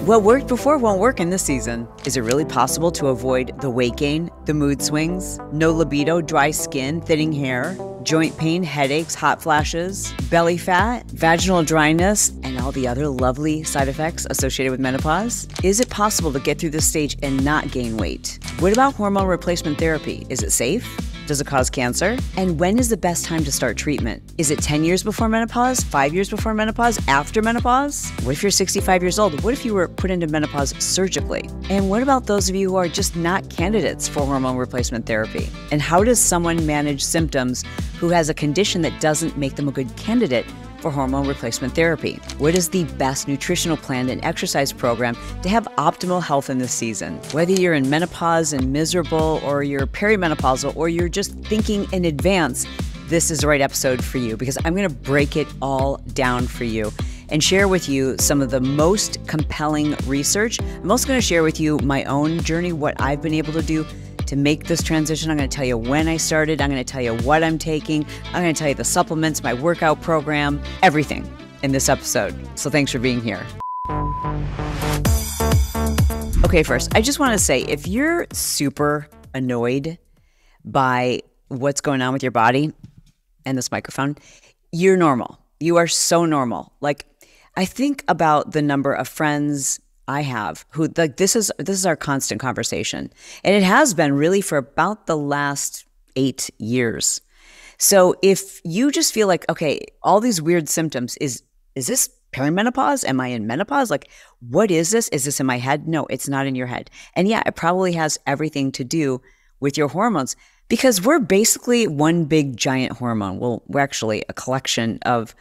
What worked before won't work in this season. Is it really possible to avoid the weight gain, the mood swings, no libido, dry skin, thinning hair, joint pain, headaches, hot flashes, belly fat, vaginal dryness, and all the other lovely side effects associated with menopause? Is it possible to get through this stage and not gain weight? What about hormone replacement therapy? Is it safe? Does it cause cancer? And when is the best time to start treatment? Is it 10 years before menopause, 5 years before menopause, after menopause? What if you're 65 years old? What if you were put into menopause surgically? And what about those of you who are just not candidates for hormone replacement therapy? And how does someone manage symptoms who has a condition that doesn't make them a good candidate for hormone replacement therapy? What is the best nutritional plan and exercise program to have optimal health in this season? Whether you're in menopause and miserable, or you're perimenopausal, or you're just thinking in advance, this is the right episode for you, because I'm going to break it all down for you and share with you some of the most compelling research. I'm also going to share with you my own journey, what I've been able to do to make this transition. I'm going to tell you when I started. I'm going to tell you what I'm taking. I'm going to tell you the supplements, my workout program, everything in this episode. So thanks for being here. Okay, first, I just want to say, if you're super annoyed by what's going on with your body and this microphone, you're normal. You are so normal. Like, I think about the number of friends I have who, like, this is our constant conversation. And it has been really for about the last 8 years. So if you just feel like, okay, all these weird symptoms, is this perimenopause? Am I in menopause? Like, what is this? Is this in my head? No, it's not in your head. And yeah, it probably has everything to do with your hormones, because we're basically one big giant hormone. Well, we're actually a collection of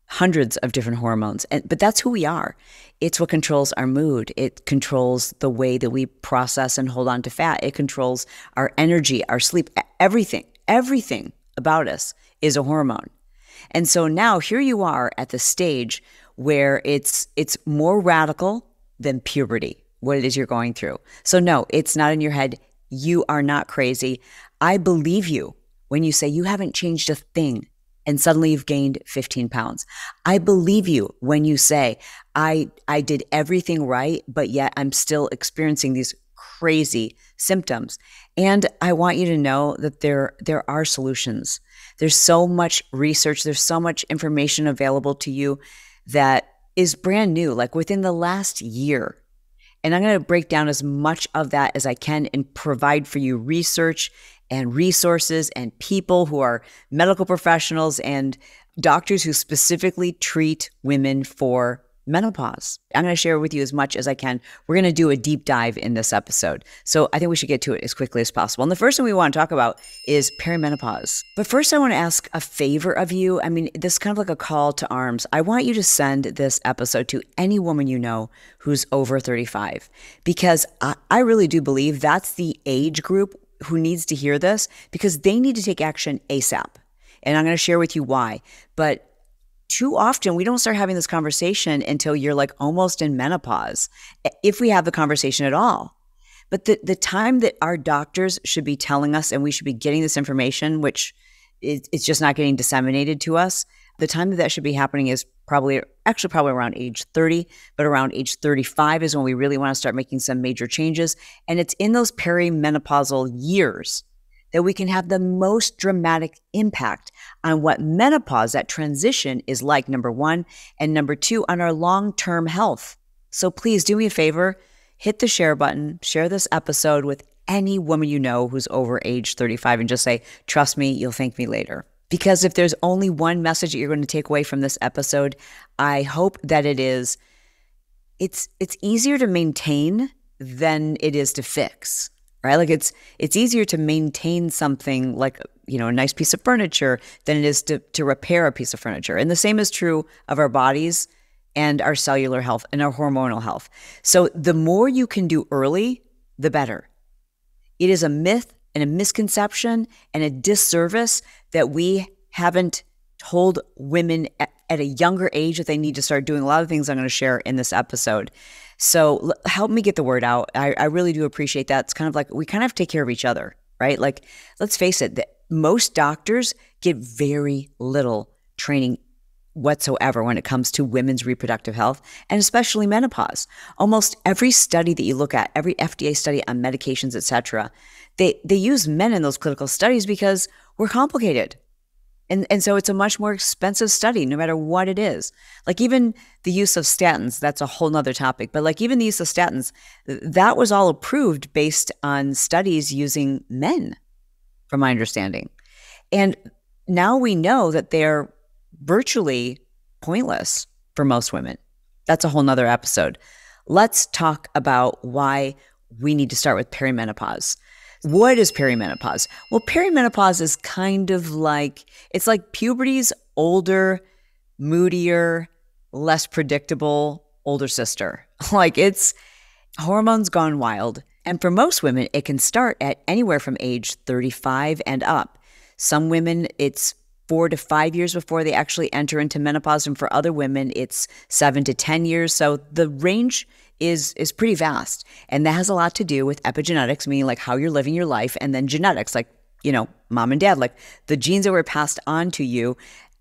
hundreds of different hormones, but that's who we are. It's what controls our mood. It controls the way that we process and hold on to fat. It controls our energy, our sleep, everything about us is a hormone. And so now here you are at the stage where it's more radical than puberty, what it is you're going through. So no, it's not in your head. You are not crazy. I believe you when you say you haven't changed a thing and suddenly you've gained 15 pounds. I believe you when you say, I did everything right, but yet I'm still experiencing these crazy symptoms. And I want you to know that there are solutions. There's so much research, there's so much information available to you that is brand new, like within the last year. And I'm going to break down as much of that as I can and provide for you research and resources and people who are medical professionals and doctors who specifically treat women for menopause. I'm going to share with you as much as I can. We're going to do a deep dive in this episode. So I think we should get to it as quickly as possible. And the first thing we want to talk about is perimenopause. But first, I want to ask a favor of you. I mean, this is kind of like a call to arms. I want you to send this episode to any woman you know who's over 35, because I really do believe that's the age group who needs to hear this, because they need to take action ASAP. And I'm going to share with you why. But too often, we don't start having this conversation until you're like almost in menopause, if we have the conversation at all. But the time that our doctors should be telling us, and we should be getting this information, which it's just not getting disseminated to us, the time that should be happening is probably around age 30, but around age 35 is when we really want to start making some major changes. And it's in those perimenopausal years that we can have the most dramatic impact on what menopause, that transition, is like, number one, and number two, on our long-term health. So please do me a favor, hit the share button, share this episode with any woman you know who's over age 35, and just say, trust me, you'll thank me later. Because if there's only one message that you're going to take away from this episode, I hope that it is, it's easier to maintain than it is to fix. Right? Like it's easier to maintain something like, you know, a nice piece of furniture than it is to repair a piece of furniture. And the same is true of our bodies and our cellular health and our hormonal health. So the more you can do early, the better. It is a myth and a misconception and a disservice that we haven't told women at a younger age that they need to start doing a lot of things I'm going to share in this episode. So help me get the word out. I really do appreciate that. It's kind of like we kind of take care of each other, right? Like, let's face it, most doctors get very little training whatsoever when it comes to women's reproductive health, and especially menopause. Almost every study that you look at, every FDA study on medications, etc., they use men in those clinical studies because we're complicated. And so it's a much more expensive study, no matter what it is. Like even the use of statins, that's a whole nother topic. But like even the use of statins, that was all approved based on studies using men, from my understanding. And now we know that they're virtually pointless for most women. That's a whole nother episode. Let's talk about why we need to start with perimenopause. What is perimenopause? Well, perimenopause is kind of like, it's like puberty's older, moodier, less predictable older sister. Like it's hormones gone wild. And for most women, it can start at anywhere from age 35 and up. Some women, it's 4 to 5 years before they actually enter into menopause. And for other women, it's 7 to 10 years. So the range is pretty vast. And that has a lot to do with epigenetics, meaning like how you're living your life, and then genetics, like, you know, mom and dad, like the genes that were passed on to you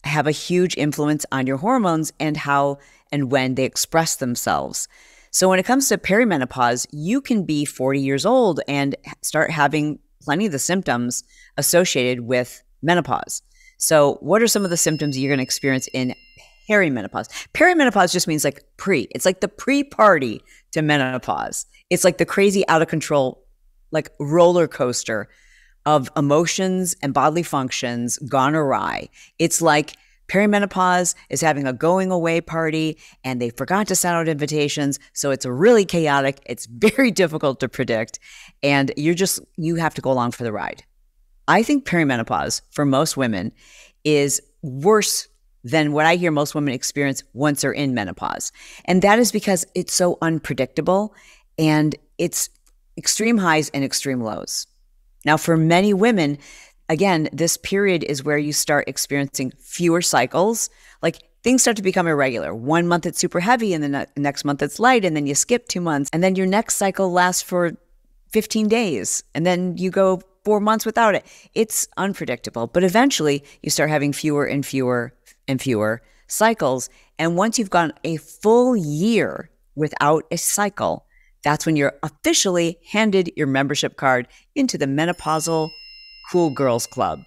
have a huge influence on your hormones and how and when they express themselves. So when it comes to perimenopause, you can be 40 years old and start having plenty of the symptoms associated with menopause. So what are some of the symptoms you're going to experience in perimenopause? Perimenopause just means like pre. It's like the pre-party to menopause. It's like the crazy out of control, like roller coaster of emotions and bodily functions gone awry. It's like perimenopause is having a going away party and they forgot to send out invitations. So it's really chaotic. It's very difficult to predict. And you have to go along for the ride. I think perimenopause for most women is worse than what I hear most women experience once they're in menopause. And that is because it's so unpredictable and it's extreme highs and extreme lows. Now, for many women, again, this period is where you start experiencing fewer cycles. Like things start to become irregular. 1 month it's super heavy and then the next month it's light, and then you skip 2 months and then your next cycle lasts for 15 days and then you go 4 months without it. It's unpredictable, but eventually you start having fewer and fewer and fewer cycles. And once you've gone a full year without a cycle, that's when you're officially handed your membership card into the menopausal cool girls club.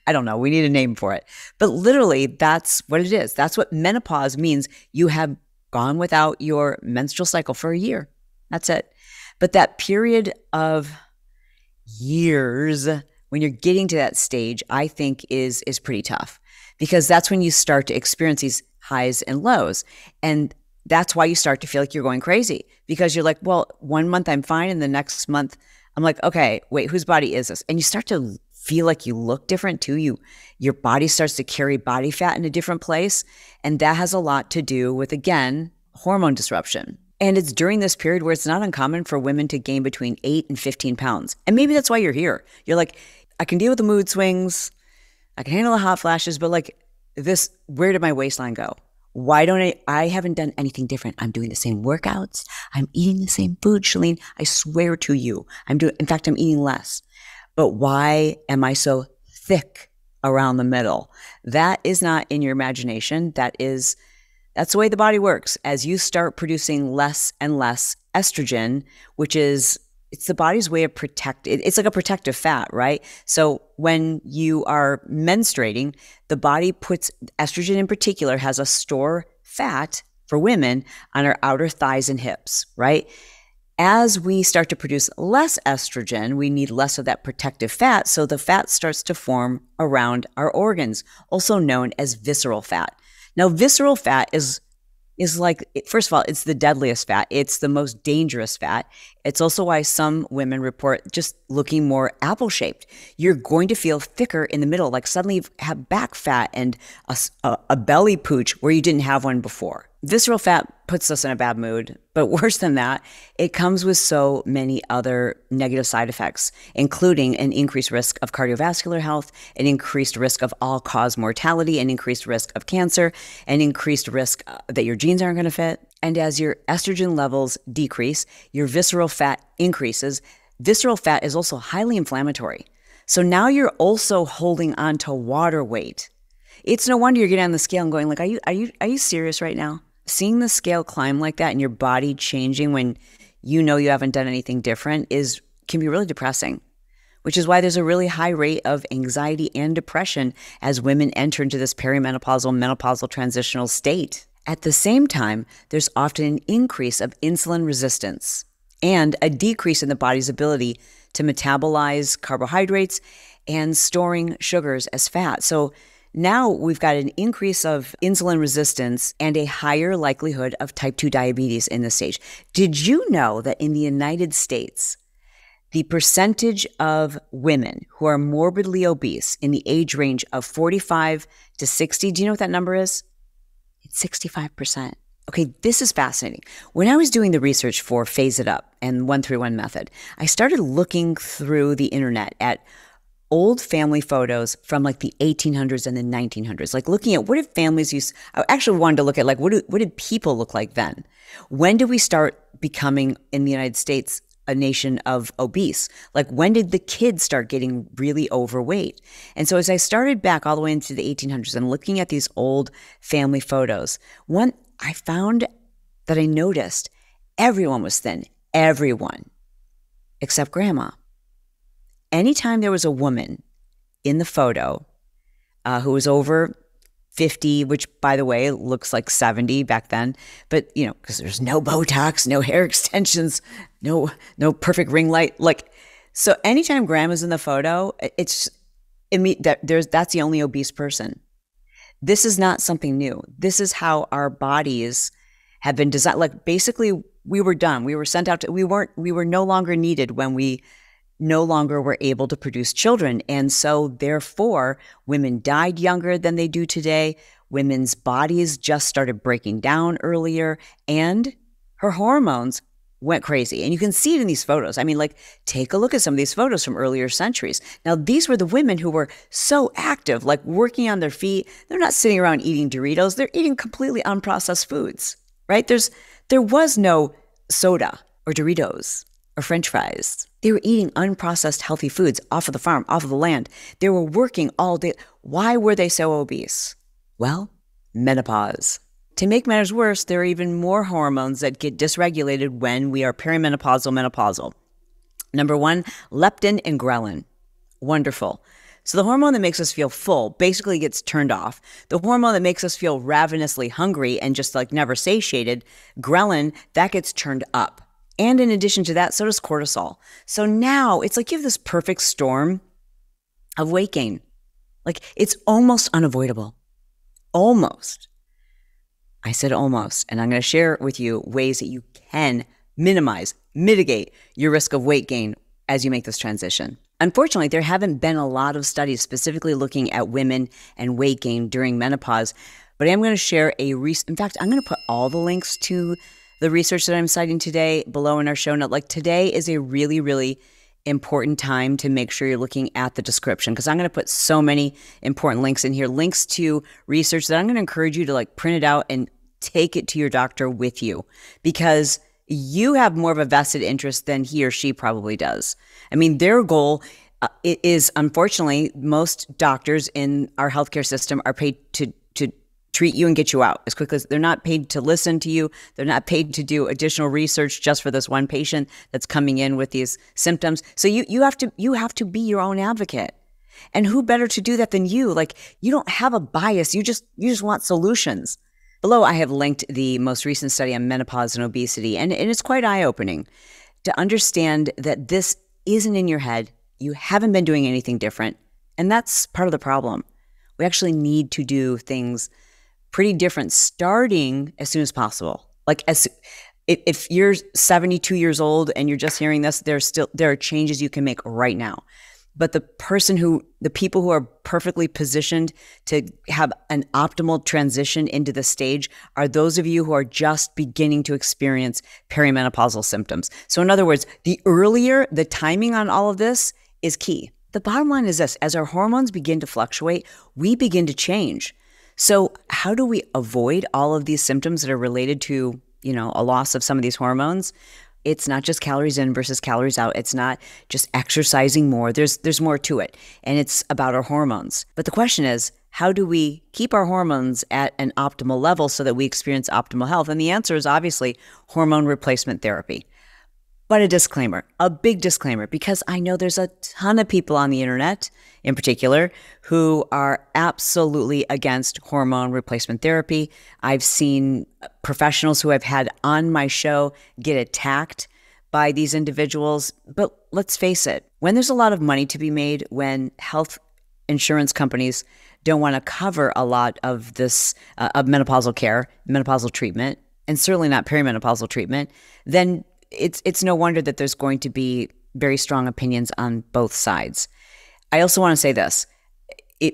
I don't know. We need a name for it. But literally, that's what it is. That's what menopause means. You have gone without your menstrual cycle for a year. That's it. But that period of years, when you're getting to that stage, I think is pretty tough, because that's when you start to experience these highs and lows. And that's why you start to feel like you're going crazy, because you're like, well, 1 month I'm fine. And the next month I'm like, okay, wait, whose body is this? And you start to feel like you look different too. Your body starts to carry body fat in a different place. And that has a lot to do with, again, hormone disruption. And it's during this period where it's not uncommon for women to gain between 8 and 15 pounds. And maybe that's why you're here. You're like, I can deal with the mood swings. I can handle the hot flashes, but like this, where did my waistline go? Why don't I haven't done anything different. I'm doing the same workouts. I'm eating the same food, Chalene. I swear to you, in fact, I'm eating less. But why am I so thick around the middle? That is not in your imagination. That's the way the body works. As you start producing less and less estrogen, it's the body's way of it's like a protective fat, right? So when you are menstruating, the body puts, estrogen in particular, has a store fat for women on our outer thighs and hips, right? As we start to produce less estrogen, we need less of that protective fat. So the fat starts to form around our organs, also known as visceral fat. Now, visceral fat is like, first of all, it's the deadliest fat. It's the most dangerous fat. It's also why some women report just looking more apple-shaped. You're going to feel thicker in the middle, like suddenly you have back fat and a belly pooch where you didn't have one before. Visceral fat puts us in a bad mood, but worse than that, it comes with so many other negative side effects, including an increased risk of cardiovascular health, an increased risk of all-cause mortality, an increased risk of cancer, an increased risk that your genes aren't going to fit. And as your estrogen levels decrease, your visceral fat increases. Visceral fat is also highly inflammatory. So now you're also holding on to water weight. It's no wonder you're getting on the scale and going like, are you serious right now? Seeing the scale climb like that and your body changing when you know you haven't done anything different can be really depressing, which is why there's a really high rate of anxiety and depression as women enter into this perimenopausal, menopausal transitional state. At the same time, there's often an increase of insulin resistance and a decrease in the body's ability to metabolize carbohydrates and storing sugars as fat. So now we've got an increase of insulin resistance and a higher likelihood of type 2 diabetes in this stage. Did you know that in the United States, the percentage of women who are morbidly obese in the age range of 45 to 60, do you know what that number is? It's 65%. Okay, this is fascinating. When I was doing the research for Phase It Up and 131 method, I started looking through the internet at old family photos from like the 1800s and the 1900s, like looking at what did families use. I actually wanted to look at like what did people look like then? When did we start becoming in the United States a nation of obese? Like when did the kids start getting really overweight? And so as I started back all the way into the 1800s and looking at these old family photos, I found that I noticed everyone was thin, everyone except grandma. Anytime there was a woman in the photo who was over 50, which by the way, looks like 70 back then, but because there's no Botox, no hair extensions, no perfect ring light. So anytime grandma's in the photo, that's the only obese person. This is not something new. This is how our bodies have been designed. Like basically we were done. We were sent out we were no longer needed when we no longer were able to produce children. And so therefore, women died younger than they do today. Women's bodies just started breaking down earlier, and her hormones went crazy. And you can see it in these photos. I mean, like, take a look at some of these photos from earlier centuries. Now, these were the women who were so active, like working on their feet. They're not sitting around eating Doritos. They're eating completely unprocessed foods, right? There was no soda or Doritos or French fries. They were eating unprocessed healthy foods off of the farm, off of the land. They were working all day. Why were they so obese? Well, menopause. To make matters worse, there are even more hormones that get dysregulated when we are perimenopausal, menopausal. Number one, leptin and ghrelin. Wonderful. So the hormone that makes us feel full basically gets turned off. The hormone that makes us feel ravenously hungry and just like never satiated, ghrelin, that gets turned up. And in addition to that, so does cortisol. So now it's like you have this perfect storm of weight gain. Like it's almost unavoidable. Almost. I said almost, and I'm going to share with you ways that you can mitigate your risk of weight gain as you make this transition. Unfortunately, there haven't been a lot of studies specifically looking at women and weight gain during menopause, but I am going to share in fact, I'm going to put all the links to the research that I'm citing today below in our show note. Like today is a really, really important time to make sure you're looking at the description, because I'm going to put so many important links in here, links to research that I'm going to encourage you to like print it out and take it to your doctor with you, because you have more of a vested interest than he or she probably does. I mean, their goal is, unfortunately, most doctors in our healthcare system are paid to treat you and get you out as quickly as they're not paid to listen to you. They're not paid to do additional research just for this one patient that's coming in with these symptoms. So you have to be your own advocate. And who better to do that than you? Like, you don't have a bias. You just want solutions. Below, I have linked the most recent study on menopause and obesity, and it's quite eye-opening to understand that this isn't in your head. You haven't been doing anything different, and that's part of the problem. We actually need to do things pretty different starting as soon as possible. Like if you're 72 years old and you're just hearing this, there are changes you can make right now. But the people who are perfectly positioned to have an optimal transition into the stage are those of you who are just beginning to experience perimenopausal symptoms. So in other words, the earlier the timing on all of this is key. The bottom line is this: as our hormones begin to fluctuate, we begin to change. So how do we avoid all of these symptoms that are related to, a loss of some of these hormones? It's not just calories in versus calories out. It's not just exercising more. There's more to it. And it's about our hormones. But the question is, how do we keep our hormones at an optimal level so that we experience optimal health? And the answer is obviously hormone replacement therapy. But a disclaimer, a big disclaimer, because I know there's a ton of people on the internet in particular who are absolutely against hormone replacement therapy. I've seen professionals who I've had on my show get attacked by these individuals. But let's face it, when there's a lot of money to be made, when health insurance companies don't want to cover a lot of this, of menopausal care, menopausal treatment, and certainly not perimenopausal treatment, then it's no wonder that there's going to be very strong opinions on both sides. I also want to say this.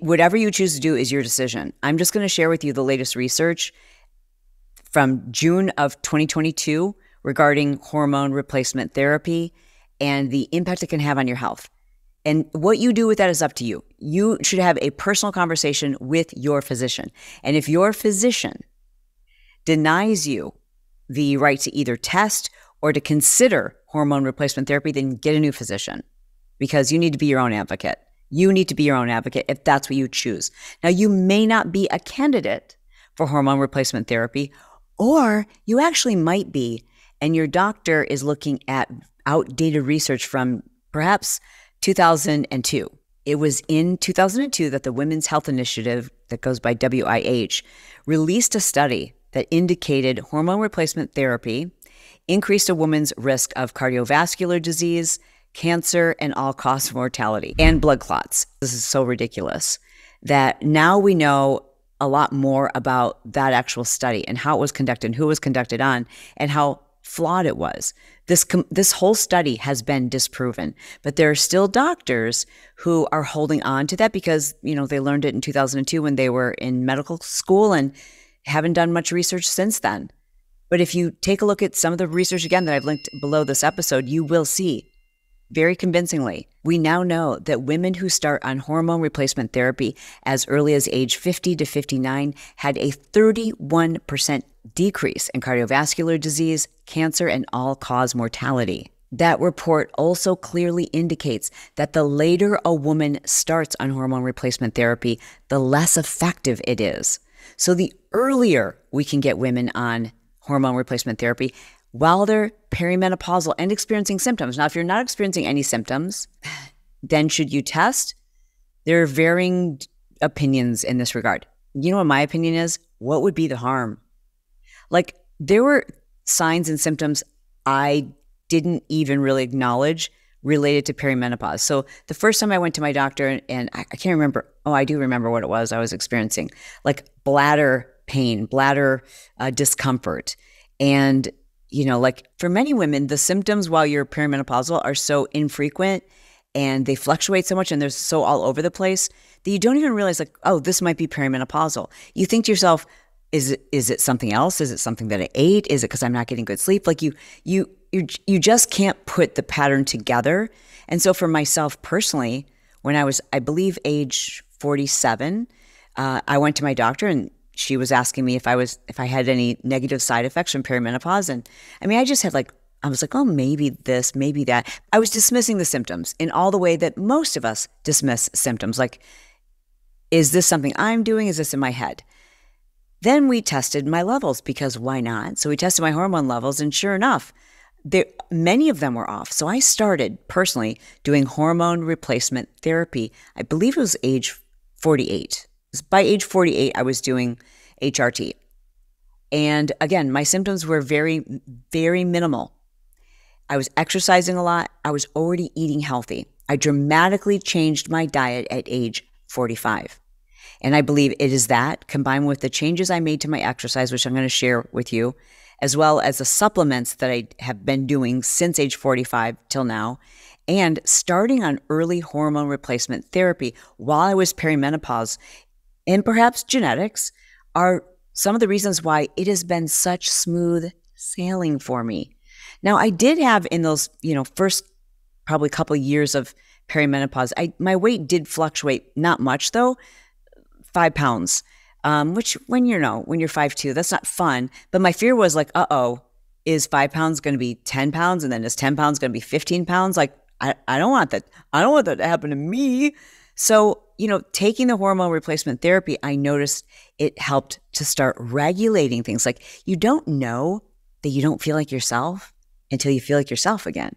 Whatever you choose to do is your decision. I'm just going to share with you the latest research from June of 2022 regarding hormone replacement therapy and the impact it can have on your health. And what you do with that is up to you. You should have a personal conversation with your physician. And if your physician denies you the right to either test or to consider hormone replacement therapy, then get a new physician, because you need to be your own advocate. You need to be your own advocate if that's what you choose. Now, you may not be a candidate for hormone replacement therapy, or you actually might be, and your doctor is looking at outdated research from perhaps 2002. It was in 2002 that the Women's Health Initiative, that goes by WIH, released a study that indicated hormone replacement therapy increased a woman's risk of cardiovascular disease, cancer, and all-cause mortality, and blood clots. This is so ridiculous that now we know a lot more about that actual study and how it was conducted and who it was conducted on and how flawed it was. This whole study has been disproven, but there are still doctors who are holding on to that because, you know, they learned it in 2002 when they were in medical school and haven't done much research since then. But if you take a look at some of the research again that I've linked below this episode, you will see very convincingly, we now know that women who start on hormone replacement therapy as early as age 50 to 59 had a 31% decrease in cardiovascular disease, cancer, and all-cause mortality. That report also clearly indicates that the later a woman starts on hormone replacement therapy, the less effective it is. So the earlier we can get women on hormone replacement therapy while they're perimenopausal and experiencing symptoms. Now, if you're not experiencing any symptoms, then should you test? There are varying opinions in this regard. You know what my opinion is? What would be the harm? Like, there were signs and symptoms I didn't even really acknowledge related to perimenopause. So the first time I went to my doctor, and I can't remember, oh, I do remember what it was I was experiencing, like bladder pain, bladder discomfort. And, you know, like for many women, the symptoms while you're perimenopausal are so infrequent and they fluctuate so much and they're so all over the place that you don't even realize, like, oh, this might be perimenopausal. You think to yourself, is it something else? Is it something that I ate? Is it because I'm not getting good sleep? Like you just can't put the pattern together. And so for myself personally, when I was, I believe, age 47, I went to my doctor and she was asking me if I had any negative side effects from perimenopause. And I mean, I just had I was like, oh, maybe this, maybe that. I was dismissing the symptoms in all the way that most of us dismiss symptoms. Like, is this something I'm doing? Is this in my head? Then we tested my levels because why not? So we tested my hormone levels and sure enough, many of them were off. So I started personally doing hormone replacement therapy. I believe it was age 48. By age 48, I was doing HRT. And again, my symptoms were very, very minimal. I was exercising a lot. I was already eating healthy. I dramatically changed my diet at age 45. And I believe it is that, combined with the changes I made to my exercise, which I'm going to share with you, as well as the supplements that I have been doing since age 45 till now, and starting on early hormone replacement therapy while I was perimenopause, and perhaps genetics, are some of the reasons why it has been such smooth sailing for me. Now, I did have in those, first probably couple of years of perimenopause, my weight did fluctuate, not much though, 5 pounds, which when you're 5'2", that's not fun. But my fear was like, is 5 pounds going to be 10 pounds? And then is 10 pounds going to be 15 pounds? Like, I don't want that. I don't want that to happen to me. So, taking the hormone replacement therapy, I noticed it helped to start regulating things. Like, you don't know that you don't feel like yourself until you feel like yourself again.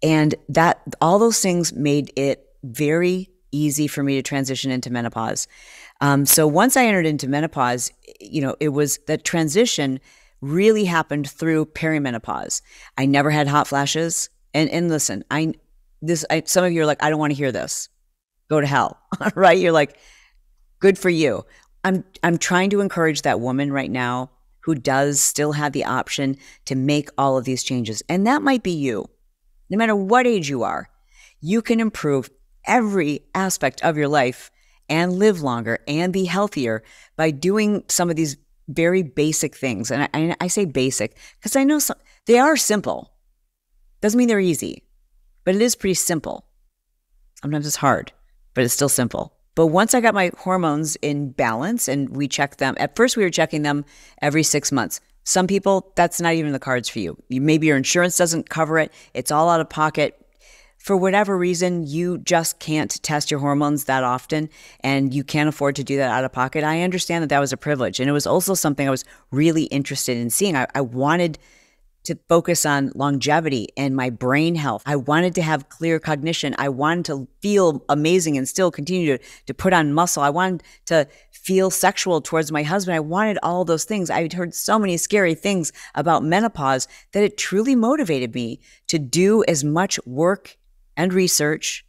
And that all those things made it very easy for me to transition into menopause. So once I entered into menopause, it was that transition really happened through perimenopause. I never had hot flashes. And listen, some of you are like, I don't want to hear this. Go to hell, right? You're like, good for you. I'm trying to encourage that woman right now who does still have the option to make all of these changes. And that might be you. No matter what age you are, you can improve every aspect of your life and live longer and be healthier by doing some of these very basic things. And I say basic because I know they are simple. Doesn't mean they're easy, but it is pretty simple. Sometimes it's hard, but it's still simple. But once I got my hormones in balance and we checked them, at first we were checking them every 6 months. Some people, that's not even the cards for you. Maybe your insurance doesn't cover it. It's all out of pocket. For whatever reason, you just can't test your hormones that often and you can't afford to do that out of pocket. I understand that that was a privilege. And it was also something I was really interested in seeing. I wanted to focus on longevity and my brain health. I wanted to have clear cognition. I wanted to feel amazing and still continue to put on muscle. I wanted to feel sexual towards my husband. I wanted all those things. I had heard so many scary things about menopause that it truly motivated me to do as much work and research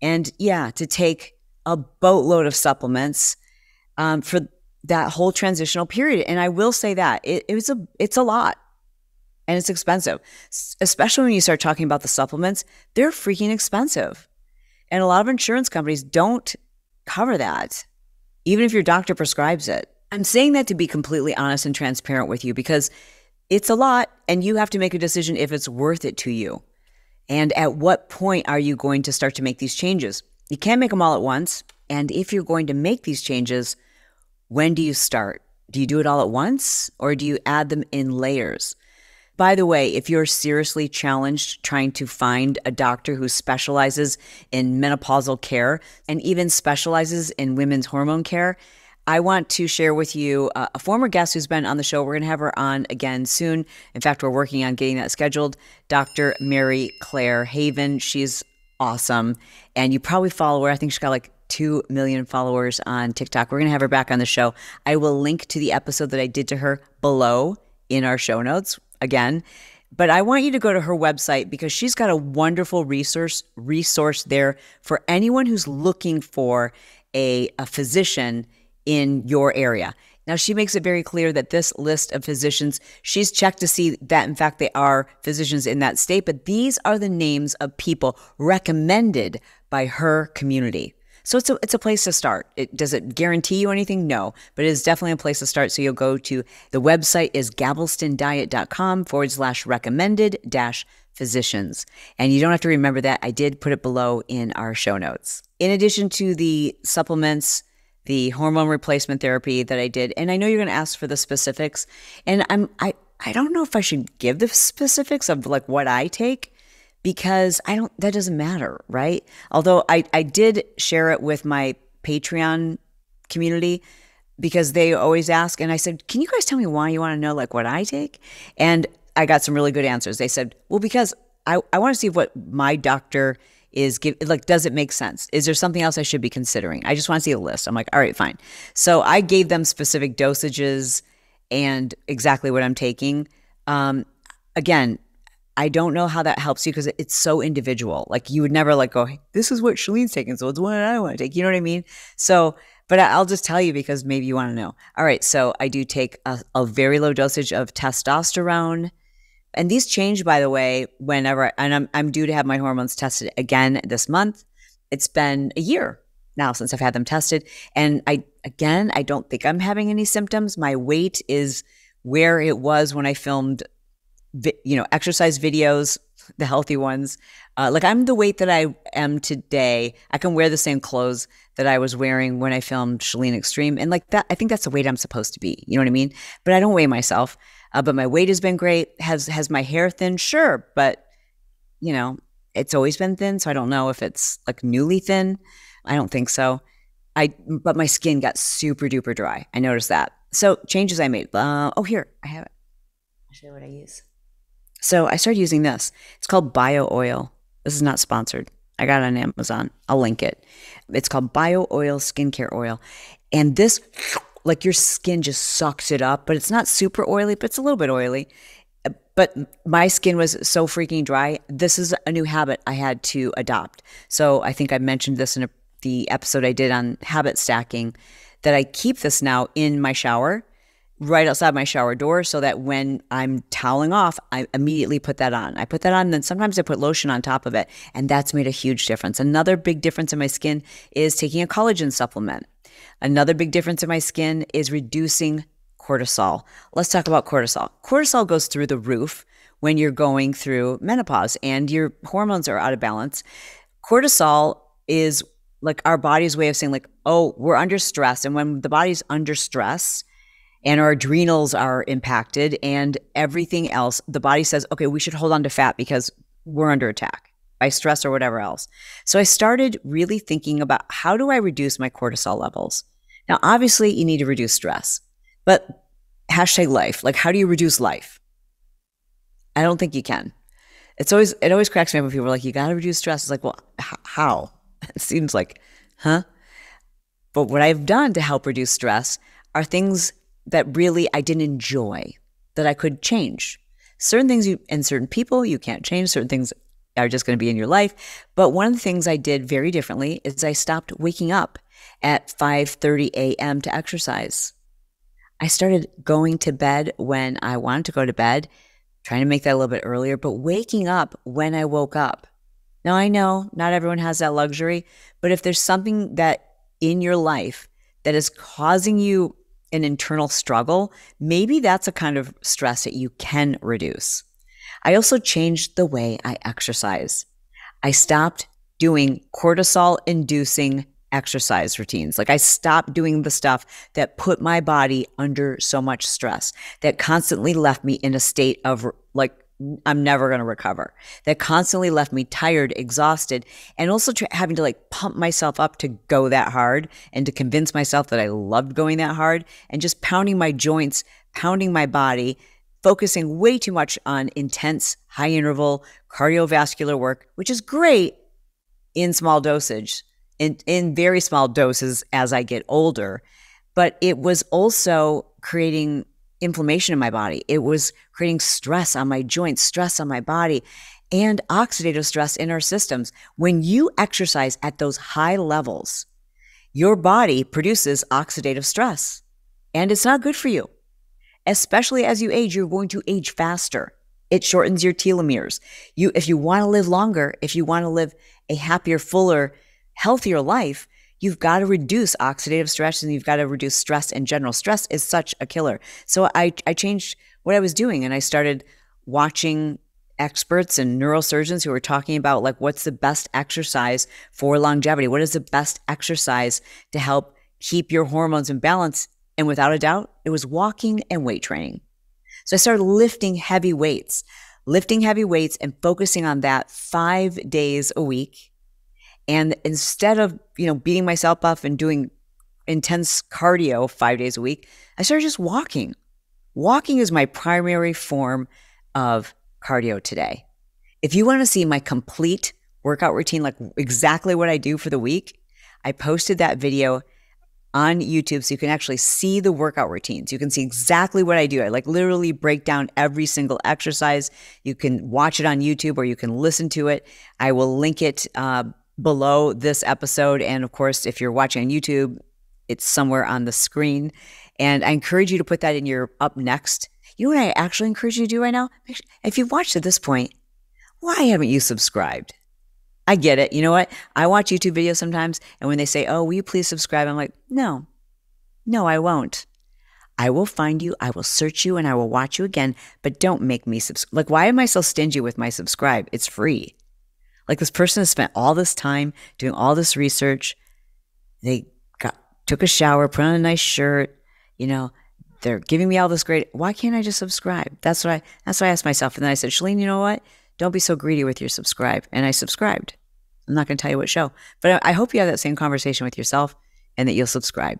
and to take a boatload of supplements for that whole transitional period. And I will say that it's a lot. And it's expensive, especially when you start talking about the supplements. They're freaking expensive. And a lot of insurance companies don't cover that, even if your doctor prescribes it. I'm saying that to be completely honest and transparent with you because it's a lot and you have to make a decision if it's worth it to you. And at what point are you going to start to make these changes? You can't make them all at once. And if you're going to make these changes, when do you start? Do you do it all at once or do you add them in layers? By the way, if you're seriously challenged trying to find a doctor who specializes in menopausal care and even specializes in women's hormone care, I want to share with you a former guest who's been on the show. We're going to have her on again soon. In fact, we're working on getting that scheduled. Dr. Mary Claire Haven. She's awesome. And you probably follow her. I think she's got like 2 million followers on TikTok. We're going to have her back on the show. I will link to the episode that I did to her below in our show notes. Again, but I want you to go to her website because she's got a wonderful resource there for anyone who's looking for a physician in your area. Now, she makes it very clear that this list of physicians, she's checked to see that, in fact, they are physicians in that state, but these are the names of people recommended by her community. So it's a place to start. Does it guarantee you anything? No, but it is definitely a place to start. So you'll go to the website is galvestondiet.com/recommended-physicians. And you don't have to remember that. I did put it below in our show notes. In addition to the supplements, the hormone replacement therapy that I did, and I know you're going to ask for the specifics, and I don't know if I should give the specifics of like what I take, because that doesn't matter, right? Although I did share it with my Patreon community because they always ask. And I said, can you guys tell me why you want to know like what I take? And I got some really good answers. They said, well, because I want to see what my doctor is giving. Like, does it make sense? Is there something else I should be considering? I just want to see a list. I'm like, all right, fine. So I gave them specific dosages and exactly what I'm taking. Again, I don't know how that helps you because it's so individual. Like you would never like go, hey, this is what Chalene's taking, so it's what I want to take. You know what I mean? So, but I'll just tell you because maybe you want to know. All right, so I do take a very low dosage of testosterone. And these change, by the way, whenever, and I'm due to have my hormones tested again this month. It's been a year now since I've had them tested. And I don't think I'm having any symptoms. My weight is where it was when I filmed exercise videos, the healthy ones. Like I'm the weight that I am today. I can wear the same clothes that I was wearing when I filmed Chalene Extreme. And like that, I think that's the weight I'm supposed to be. You know what I mean? But I don't weigh myself. But my weight has been great. Has my hair thin? Sure. But it's always been thin. So I don't know if it's like newly thin. I don't think so. But my skin got super duper dry. I noticed that. So changes I made. Oh, here, I have it. I'll show you what I use. So I started using this. It's called Bio Oil. This is not sponsored. I got it on Amazon. I'll link it. It's called Bio Oil Skincare Oil. And this, like your skin just sucks it up, but it's not super oily, but it's a little bit oily. But my skin was so freaking dry. This is a new habit I had to adopt. So I think I mentioned this in the episode I did on habit stacking, that I keep this now in my shower, right outside my shower door, so that when I'm toweling off, I immediately put that on. I put that on, then sometimes I put lotion on top of it, and that's made a huge difference. Another big difference in my skin is taking a collagen supplement. Another big difference in my skin is reducing cortisol. Let's talk about cortisol. Cortisol goes through the roof when you're going through menopause and your hormones are out of balance. Cortisol is like our body's way of saying like, oh, we're under stress. And when the body's under stress and our adrenals are impacted and everything else, the body says, okay, we should hold on to fat because we're under attack by stress or whatever else. So I started really thinking about, how do I reduce my cortisol levels? Now, obviously you need to reduce stress, but hashtag life, like how do you reduce life? I don't think you can. It always cracks me up when people are like, you got to reduce stress. It's like, well, how? It seems like, huh? But what I've done to help reduce stress are things that really I didn't enjoy, that I could change. Certain things and certain people you can't change. Certain things are just going to be in your life. But one of the things I did very differently is I stopped waking up at 5:30 a.m. to exercise. I started going to bed when I wanted to go to bed, trying to make that a little bit earlier, but waking up when I woke up. Now, I know not everyone has that luxury, but if there's something that in your life that is causing you an internal struggle, maybe that's a kind of stress that you can reduce. I also changed the way I exercise. I stopped doing cortisol-inducing exercise routines. Like I stopped doing the stuff that put my body under so much stress, that constantly left me in a state of like, I'm never going to recover, that constantly left me tired, exhausted, and also having to like pump myself up to go that hard and to convince myself that I loved going that hard, and just pounding my joints, pounding my body, focusing way too much on intense, high interval cardiovascular work, which is great in small dosage, in very small doses as I get older. But it was also creating inflammation in my body. It was creating stress on my joints, stress on my body, and oxidative stress in our systems. When you exercise at those high levels, your body produces oxidative stress, and it's not good for you. Especially as you age, you're going to age faster. It shortens your telomeres. If you want to live longer, if you want to live a happier, fuller, healthier life, you've got to reduce oxidative stress, and you've got to reduce stress in general. Stress is such a killer. So I changed what I was doing, and I started watching experts and neurosurgeons who were talking about like, what's the best exercise for longevity? What is the best exercise to help keep your hormones in balance? And without a doubt, it was walking and weight training. So I started lifting heavy weights and focusing on that 5 days a week. And instead of, beating myself up and doing intense cardio 5 days a week, I started just walking. Walking is my primary form of cardio today. If you want to see my complete workout routine, like exactly what I do for the week, I posted that video on YouTube so you can actually see the workout routines. You can see exactly what I do. I like literally break down every single exercise. You can watch it on YouTube or you can listen to it. I will link it below this episode. And of course, if you're watching on YouTube, it's somewhere on the screen. And I encourage you to put that in your up next. You know what I actually encourage you to do right now? If you've watched at this point, why haven't you subscribed? I get it. You know what? I watch YouTube videos sometimes, and when they say, oh, will you please subscribe? I'm like, no, I won't. I will find you, I will search you, and I will watch you again, but don't make me subscribe. Like, why am I so stingy with my subscribe? It's free. Like, this person has spent all this time doing all this research. They took a shower, put on a nice shirt, they're giving me all this great, why can't I just subscribe? That's what I asked myself. And then I said, Chalene, you know what? Don't be so greedy with your subscribe. And I subscribed. I'm not going to tell you what show, but I hope you have that same conversation with yourself and that you'll subscribe.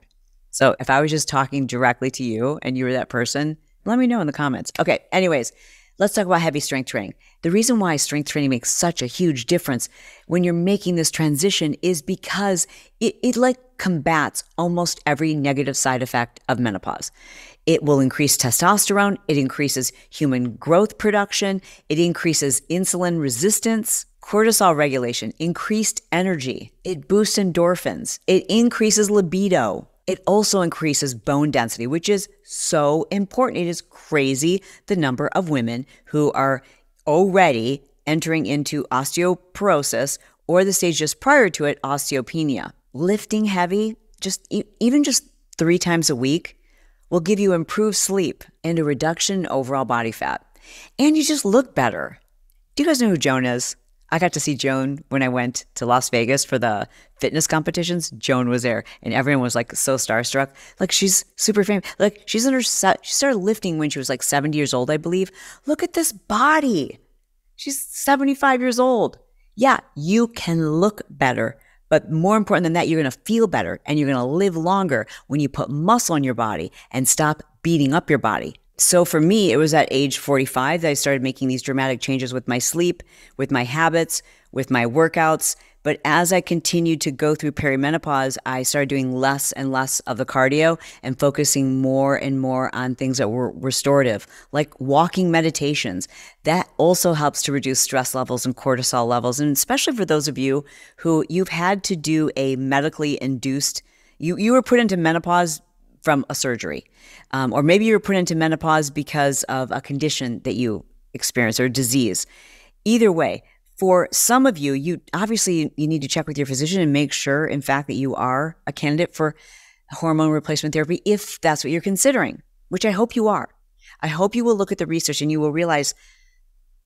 So if I was just talking directly to you and you were that person, let me know in the comments. Okay, anyways, let's talk about heavy strength training. The reason why strength training makes such a huge difference when you're making this transition is because it like combats almost every negative side effect of menopause. It will increase testosterone. It increases human growth production. It increases insulin resistance, cortisol regulation, increased energy. It boosts endorphins. It increases libido. It also increases bone density, which is so important. It is crazy the number of women who are already entering into osteoporosis or the stage just prior to it, osteopenia. Lifting heavy, even just 3 times a week, will give you improved sleep and a reduction in overall body fat. And you just look better. Do you guys know who Joan is? I got to see Joan when I went to Las Vegas for the fitness competitions. Joan was there and everyone was like so starstruck. Like she's super famous. Like she started lifting when she was like 70 years old, I believe. Look at this body. She's 75 years old. Yeah, you can look better. But more important than that, you're going to feel better and you're going to live longer when you put muscle on your body and stop beating up your body. So for me, it was at age 45 that I started making these dramatic changes with my sleep, with my habits, with my workouts. But as I continued to go through perimenopause, I started doing less and less of the cardio and focusing more and more on things that were restorative, like walking meditations. That also helps to reduce stress levels and cortisol levels. And especially for those of you who you've had to do a medically induced, you were put into menopause from a surgery. Or maybe you were put into menopause because of a condition that you experienced or disease. Either way, for some of you, you need to check with your physician and make sure, in fact, that you are a candidate for hormone replacement therapy if that's what you're considering, which I hope you are. I hope you will look at the research and you will realize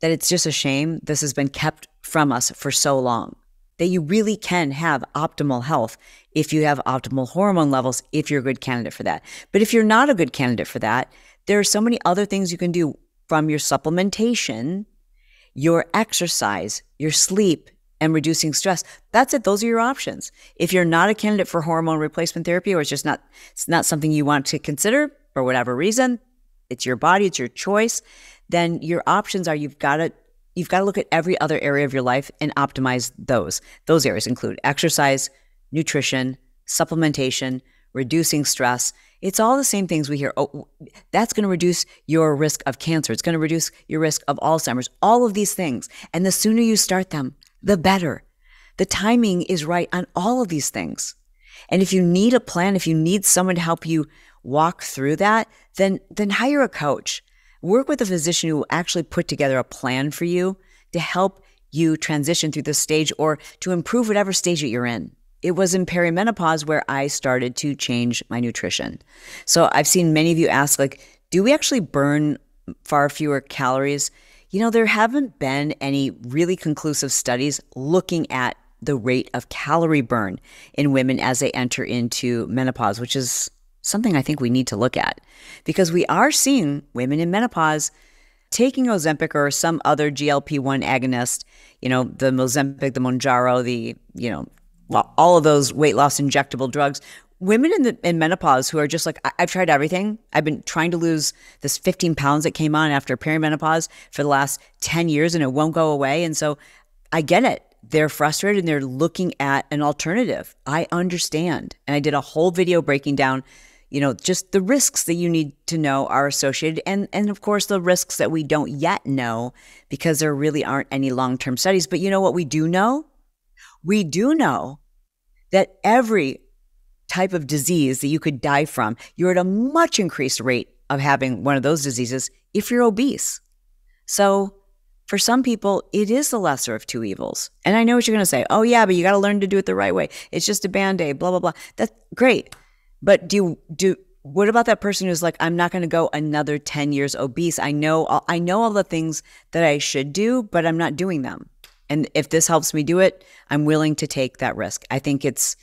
that it's just a shame this has been kept from us for so long, that you really can have optimal health if you have optimal hormone levels, if you're a good candidate for that. But if you're not a good candidate for that, there are so many other things you can do, from your supplementation, your exercise, your sleep, and reducing stress. That's it. Those are your options. If you're not a candidate for hormone replacement therapy, or it's not something you want to consider for whatever reason, it's your body, it's your choice, then your options are you've got to look at every other area of your life and optimize those. Those areas include exercise, nutrition, supplementation, reducing stress. It's all the same things we hear. Oh, that's going to reduce your risk of cancer. It's going to reduce your risk of Alzheimer's, all of these things. And the sooner you start them, the better. The timing is right on all of these things. And if you need a plan, if you need someone to help you walk through that, then hire a coach. Work with a physician who will actually put together a plan for you to help you transition through this stage or to improve whatever stage that you're in. It was in perimenopause where I started to change my nutrition. So I've seen many of you ask, like, do we actually burn far fewer calories? You know, there haven't been any really conclusive studies looking at the rate of calorie burn in women as they enter into menopause, which is something I think we need to look at, because we are seeing women in menopause taking Ozempic or some other GLP-1 agonist, the Ozempic, the Mounjaro, all of those weight loss injectable drugs. Women in menopause who are just like, I've tried everything. I've been trying to lose this 15 pounds that came on after perimenopause for the last 10 years and it won't go away. And so I get it. They're frustrated and they're looking at an alternative. I understand. And I did a whole video breaking down, just the risks that you need to know are associated. And of course, the risks that we don't yet know because there really aren't any long-term studies. But you know what we do know? We do know that every type of disease that you could die from, you're at a much increased rate of having one of those diseases if you're obese. So for some people, it is the lesser of two evils. And I know what you're going to say. Oh yeah, but you got to learn to do it the right way. It's just a Band-Aid, blah, blah, blah. That's great. But what about that person who's like, I'm not going to go another 10 years obese. I know all the things that I should do, but I'm not doing them. And if this helps me do it, I'm willing to take that risk. I think it's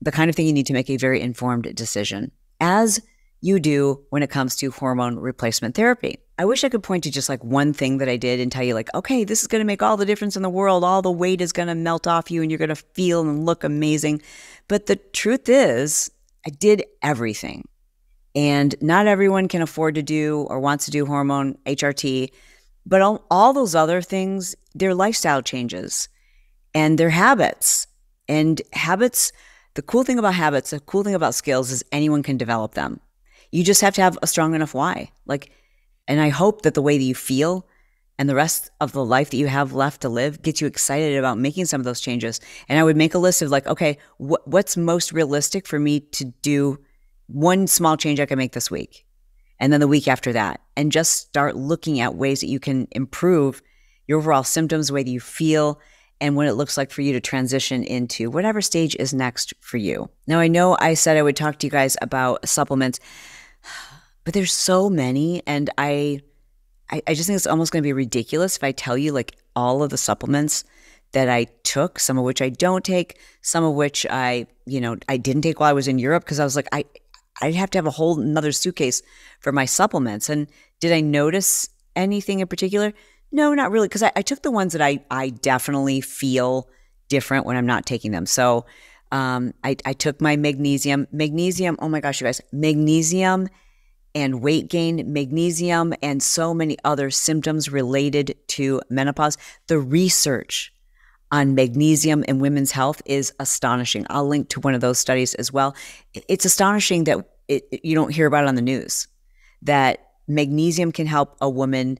the kind of thing you need to make a very informed decision, as you do when it comes to hormone replacement therapy. I wish I could point to just like one thing that I did and tell you like, okay, this is going to make all the difference in the world. All the weight is going to melt off you and you're going to feel and look amazing. But the truth is, I did everything. And not everyone can afford to do or wants to do hormone HRT. But all those other things, they're lifestyle changes and they're habits. And habits, the cool thing about habits, the cool thing about skills is anyone can develop them. You just have to have a strong enough why. And I hope that the way that you feel and the rest of the life that you have left to live gets you excited about making some of those changes. And I would make a list of like, okay, what's most realistic for me to do? One small change I can make this week. And then the week after that. And just start looking at ways that you can improve your overall symptoms, the way that you feel, and what it looks like for you to transition into whatever stage is next for you. Now, I know I said I would talk to you guys about supplements, but there's so many, and I just think it's almost going to be ridiculous if I tell you like all of the supplements that I took, some of which I don't take, some of which I didn't take while I was in Europe because I was like, I'd have to have a whole another suitcase for my supplements. And did I notice anything in particular? No, not really, because I took the ones that I definitely feel different when I'm not taking them. So I took my magnesium, oh my gosh, you guys, magnesium and weight gain, magnesium and so many other symptoms related to menopause. The research on magnesium in women's health is astonishing. I'll link to one of those studies as well. It's astonishing that you don't hear about it on the news, that magnesium can help a woman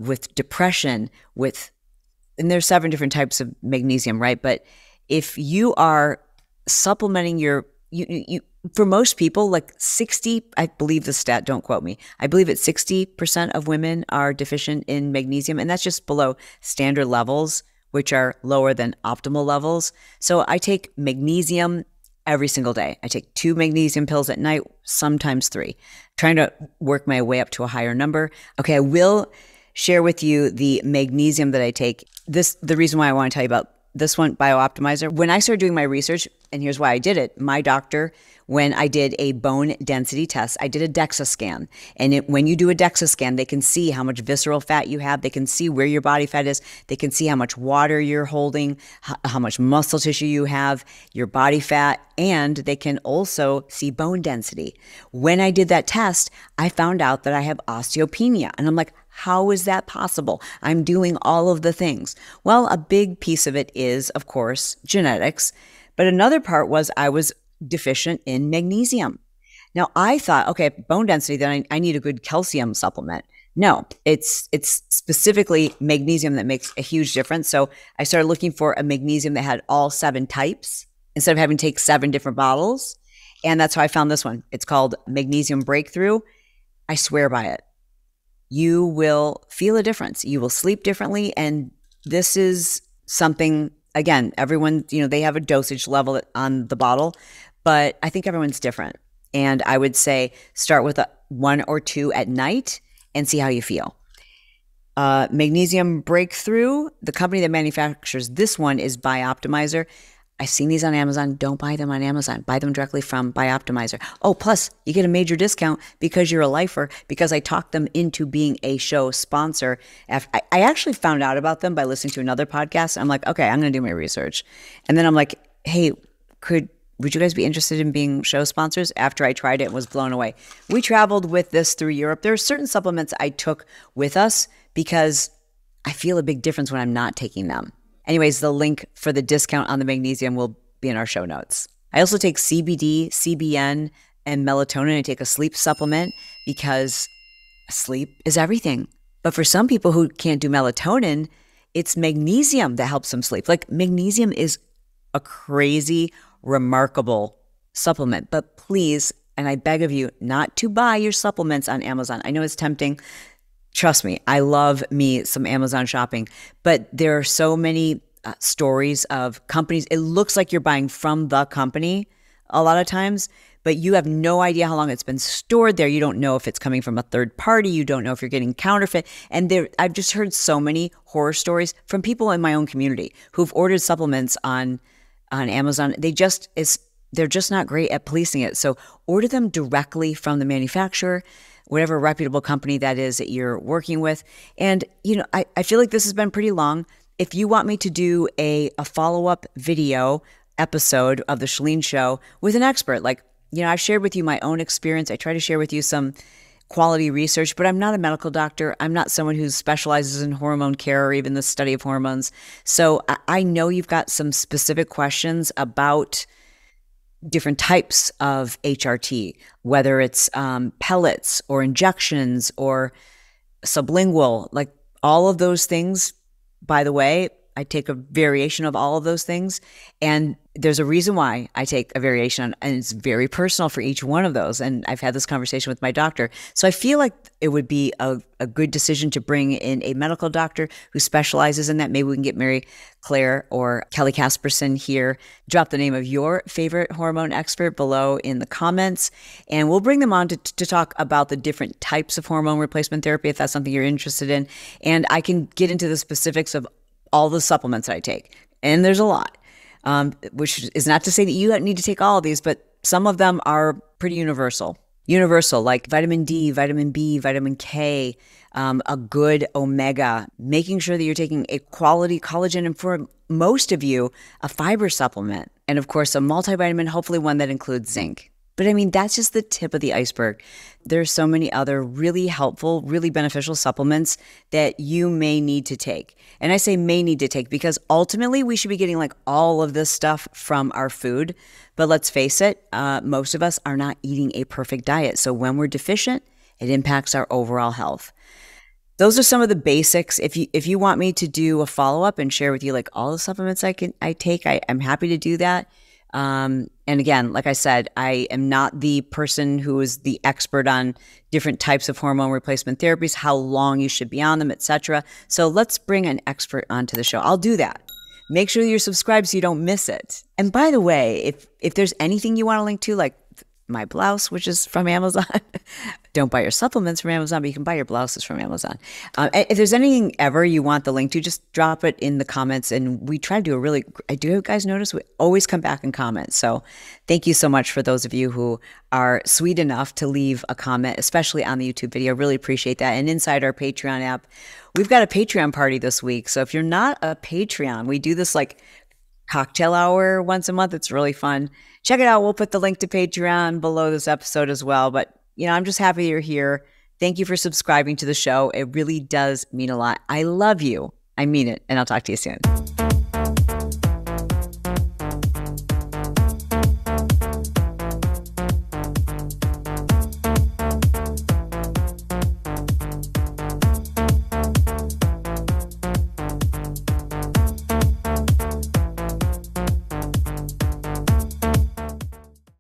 with depression, and there's 7 different types of magnesium, right? But if you are supplementing for most people, like 60, I believe the stat, don't quote me, I believe it's 60% of women are deficient in magnesium, and that's just below standard levels, which are lower than optimal levels. So I take magnesium every single day. I take 2 magnesium pills at night, sometimes 3, trying to work my way up to a higher number. Okay, I will share with you the magnesium that I take. The reason why I want to tell you about this one, BioOptimizer. When I started doing my research, and here's why I did it, my doctor, when I did a bone density test, I did a DEXA scan. And when you do a DEXA scan, they can see how much visceral fat you have. They can see where your body fat is. They can see how much water you're holding, how much muscle tissue you have, your body fat, and they can also see bone density. When I did that test, I found out that I have osteopenia. And I'm like, how is that possible? I'm doing all of the things. Well, a big piece of it is, of course, genetics. But another part was I was deficient in magnesium. Now, I thought, okay, bone density, then I need a good calcium supplement. No, it's specifically magnesium that makes a huge difference. So I started looking for a magnesium that had all 7 types instead of having to take 7 different bottles. And that's how I found this one. It's called Magnesium Breakthrough. I swear by it. You will feel a difference. You will sleep differently. And this is something, again, everyone, they have a dosage level on the bottle, but I think everyone's different. And I would say start with 1 or 2 at night and see how you feel. Magnesium Breakthrough, the company that manufactures this one is BioOptimizer. I've seen these on Amazon. Don't buy them on Amazon. Buy them directly from BioOptimizer. Oh, plus you get a major discount because you're a lifer, because I talked them into being a show sponsor. I actually found out about them by listening to another podcast. I'm like, okay, I'm going to do my research. And then I'm like, hey, would you guys be interested in being show sponsors? After I tried it and was blown away. We traveled with this through Europe. There are certain supplements I took with us because I feel a big difference when I'm not taking them. Anyways, the link for the discount on the magnesium will be in our show notes. I also take CBD, CBN, and melatonin. I take a sleep supplement because sleep is everything. But for some people who can't do melatonin, it's magnesium that helps them sleep. Like magnesium is a crazy, remarkable supplement. But please, and I beg of you, not to buy your supplements on Amazon. I know it's tempting. Trust me, I love me some Amazon shopping, but there are so many stories of companies. It looks like you're buying from the company a lot of times, but you have no idea how long it's been stored there. You don't know if it's coming from a third party. You don't know if you're getting counterfeit. And I've just heard so many horror stories from people in my own community who've ordered supplements on Amazon. they're just not great at policing it. So order them directly from the manufacturer, whatever reputable company that is that you're working with. And, I feel like this has been pretty long. If you want me to do a follow-up video episode of the Chalene Show with an expert, like, I've shared with you my own experience. I try to share with you some quality research, but I'm not a medical doctor. I'm not someone who specializes in hormone care or even the study of hormones. So I know you've got some specific questions about different types of HRT, whether it's pellets or injections or sublingual, like all of those things. By the way, I take a variation of all of those things. And there's a reason why I take a variation, and it's very personal for each one of those. And I've had this conversation with my doctor. So I feel like it would be a good decision to bring in a medical doctor who specializes in that. Maybe we can get Mary Claire or Kelly Casperson here. Drop the name of your favorite hormone expert below in the comments, and we'll bring them on to talk about the different types of hormone replacement therapy if that's something you're interested in. And I can get into the specifics of all the supplements that I take. And there's a lot, which is not to say that you need to take all of these, but some of them are pretty universal. Universal, like vitamin D, vitamin B, vitamin K, a good omega, making sure that you're taking a quality collagen, and for most of you, a fiber supplement. And of course, a multivitamin, hopefully one that includes zinc. But I mean, that's just the tip of the iceberg. There's so many other really helpful, really beneficial supplements that you may need to take. And I say may need to take because ultimately we should be getting like all of this stuff from our food. But let's face it, most of us are not eating a perfect diet. So when we're deficient, it impacts our overall health. Those are some of the basics. If you want me to do a follow-up and share with you like all the supplements I take, I'm happy to do that. And again, like I said, I am not the person who is the expert on different types of hormone replacement therapies, how long you should be on them, etc. So let's bring an expert onto the show. I'll do that. Make sure you're subscribed so you don't miss it. And by the way, if there's anything you want to link to, like my blouse, which is from Amazon, don't buy your supplements from Amazon, but you can buy your blouses from Amazon. If there's anything ever you want the link to, just drop it in the comments. And we try to do I do you guys notice we always come back and comment. So thank you so much for those of you who are sweet enough to leave a comment, especially on the YouTube video. Really appreciate that. And inside our Patreon app, we've got a Patreon party this week. So if you're not a Patreon, we do this like cocktail hour once a month. It's really fun. Check it out. We'll put the link to Patreon below this episode as well. But, I'm just happy you're here. Thank you for subscribing to the show. It really does mean a lot. I love you. I mean it. And I'll talk to you soon.